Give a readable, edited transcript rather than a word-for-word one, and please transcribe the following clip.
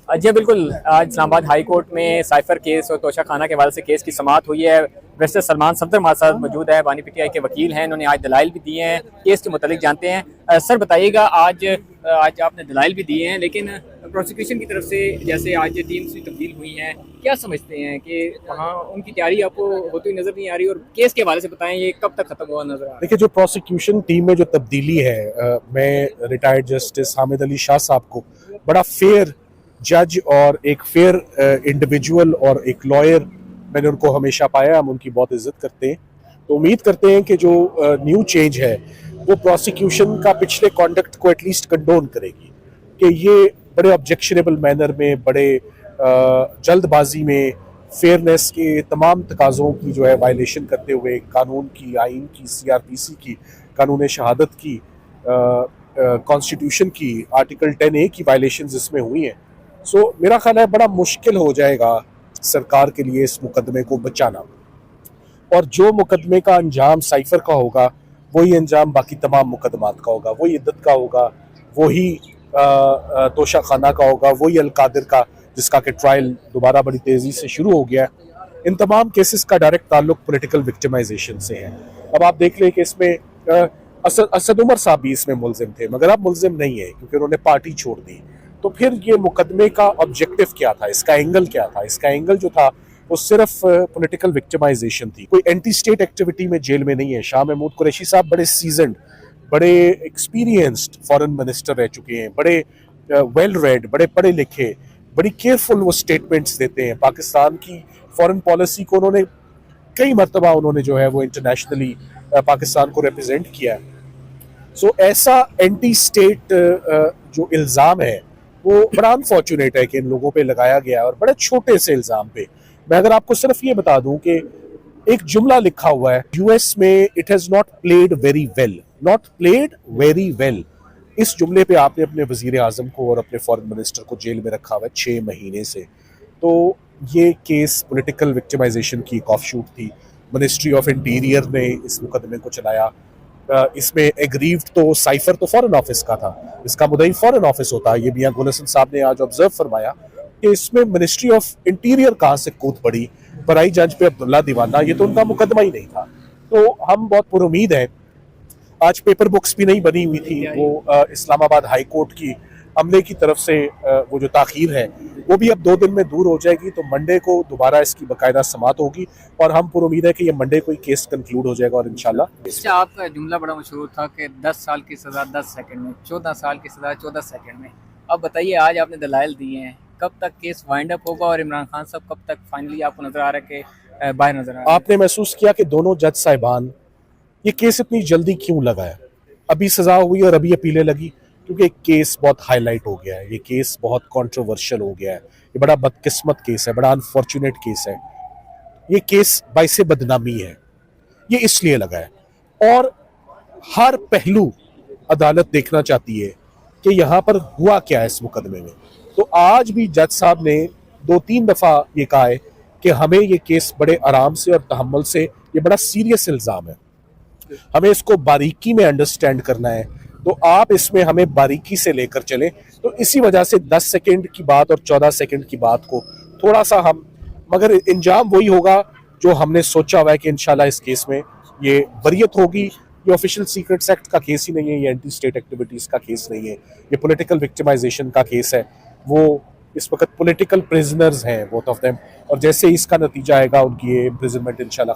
जी बिल्कुल। आज Islamabad high court में साइफर केस और तोशा खाना के हवाले से केस की समाअत हुई है। बैरिस्टर सलमान सफदर हमारे साथ मौजूद है, बानी पीटीआई के वकील हैं। इन्होंने आज दलाइल भी दिए हैं, केस के मुतालिक जानते हैं। सर बताइएगा, आज आपने दलाइल भी दिए हैं, लेकिन प्रोसिक्यूशन की तरफ से जैसे आज टीम्स भी तब्दील हुई हैं, क्या समझते हैं कि वहाँ उनकी तैयारी आपको होती हुई नजर नहीं आ रही? और केस के हवाले से बताएं, ये कब तक खत्म हुआ नजर आ रहा है? देखिए, जो प्रोसिक्यूशन टीम में जो तब्दीली है, मैं रिटायर्ड जस्टिस हामिद अली शाह साहब को बड़ा फेयर जज और एक फेयर इंडिविजुअल और एक लॉयर मैंने उनको हमेशा पाया। हम उनकी बहुत इज्जत करते हैं। तो उम्मीद करते हैं कि जो न्यू चेंज है वो प्रोसिक्यूशन का पिछले कॉन्डक्ट को एटलीस्ट कंडोन करेगी कि ये बड़े ऑब्जेक्शनेबल मैनर में, बड़े जल्दबाजी में फेयरनेस के तमाम तकाज़ों की जो है वायलेशन करते हुए कानून की, आइन की, सीआरपीसी की, कानून शहादत की, कॉन्स्टिट्यूशन की, आर्टिकल 10A की वायलेशन इसमें हुई हैं। सो मेरा ख्याल है बड़ा मुश्किल हो जाएगा सरकार के लिए इस मुकदमे को बचाना, और जो मुकदमे का अंजाम साइफर का होगा वही अंजाम बाकी तमाम मुकदमात का होगा, वही इद्दत का होगा, वही तोशा खाना का होगा, वही अलकादिर का जिसका कि ट्रायल दोबारा बड़ी तेज़ी से शुरू हो गया। इन तमाम केसेस का डायरेक्ट ताल्लुक पॉलिटिकल विक्टिमाइजेशन से है। अब आप देख लें कि इसमें असद उमर साहब भी इसमें मुलजिम थे, मगर अब मुलजिम नहीं है क्योंकि उन्होंने पार्टी छोड़ दी। तो फिर ये मुकदमे का ऑब्जेक्टिव क्या था, इसका एंगल क्या था? इसका एंगल जो था वो सिर्फ पॉलिटिकल विक्टिमाइजेशन थी, कोई एंटी स्टेट एक्टिविटी में जेल में नहीं है। शाह महमूद कुरैशी साहब बड़े सीजन्ड, बड़े एक्सपीरियंस्ड फॉरेन मिनिस्टर रह चुके हैं, बड़े वेल रेड, बड़े पढ़े लिखे, बड़ी केयरफुल वो स्टेटमेंट्स देते हैं। पाकिस्तान की फॉरेन पॉलिसी को उन्होंने कई मरतबा उन्होंने जो है वो इंटरनेशनली पाकिस्तान को रिप्रेजेंट किया है। सो ऐसा एंटी स्टेट जो इल्ज़ाम है वो बड़ा अनफॉर्चुनेट है कि इन लोगों पे लगाया गया है, और बड़े छोटे से इल्ज़ाम पे। मैं अगर आपको सिर्फ ये बता दूं कि एक जुमला लिखा हुआ है यूएस में, it has not played very well, not played very well. इस जुमले पे आपने अपने वजीर आजम को और अपने फॉरेन मिनिस्टर को जेल में रखा हुआ है 6 महीने से। तो ये केस पॉलिटिकल विक्टिमाइजेशन की एक ऑफशूट थी। मिनिस्ट्री ऑफ इंटीरियर ने इस मुकदमे को चलाया। इसमें एग्रीव्ड तो साइफर तो फॉरेन ऑफिस का था, इसका मुद्दई फॉरेन ऑफिस होता है। ये मियां गुल हसन साहब ने आज ऑब्जर्व फरमाया कि इसमें मिनिस्ट्री ऑफ इंटीरियर कहाँ से कूद पड़ी, बराई जज पे अब्दुल्ला दीवाना, ये तो उनका मुकदमा ही नहीं था। तो हम बहुत पुरुमीद हैं। आज पेपर बुक्स भी नहीं बनी हुई थी, वो इस्लामाबाद हाई कोर्ट की अमले की तरफ से वो जो ताखीर है वो भी अब 2 दिन में दूर हो जाएगी। तो मंडे को दोबारा इसकी बाकायदा समाअत होगी, और हम पुरुमीद है कि ये मंडे को ही केस कंक्लूड हो जाएगा, और इंशाल्लाह। अच्छा, आपका जुमला बड़ा मशहूर था कि 10 साल की सज़ा 10 सेकंड में, 14 साल की सज़ा 14 सेकंड में। अब बताइए, आज आपने दलाइल दिए हैं, कब तक केस वाइंड अप होगा और इमरान खान साहब कब तक फाइनली आपको नजर आ रहा है कि बाहर नजर आ रहा है? आपने महसूस किया कि दोनों जज साहिबान ये केस इतनी जल्दी क्यों लगाया? अभी सजा हुई और अभी अपीलें लगी, क्योंकि केस बहुत हाईलाइट हो गया है, ये केस बहुत कंट्रोवर्शियल हो गया है, ये बड़ा बदकिस्मत केस है, बड़ा अनफॉर्चुनेट केस है। ये केस बाइसे बदनामी है, ये इसलिए लगा है। और हर पहलू अदालत देखना चाहती है कि यहाँ पर हुआ क्या है इस मुकदमे में। तो आज भी जज साहब ने 2-3 दफ़ा ये कहा है कि हमें ये केस बड़े आराम से और तहम्मुल से, ये बड़ा सीरियस इल्ज़ाम है, हमें इसको बारीकी में अंडरस्टैंड करना है। तो आप इसमें हमें बारीकी से लेकर चलें। तो इसी वजह से 10 सेकंड की बात और 14 सेकंड की बात को थोड़ा सा हम, मगर इंजाम वही होगा जो हमने सोचा हुआ है कि इंशाल्लाह इस केस में ये बरियत होगी। ये ऑफिशियल सीक्रेट्स एक्ट का केस ही नहीं है, ये एंटी स्टेट एक्टिविटीज़ का केस नहीं है, ये पॉलिटिकल विक्टिमाइजेशन का केस है। वो इस वक्त पॉलिटिकल प्रिजनर्स हैं बोथ ऑफ देम, और जैसे इसका नतीजा आएगा उनकी ये इम्प्रिजनमेंट इंशाल्लाह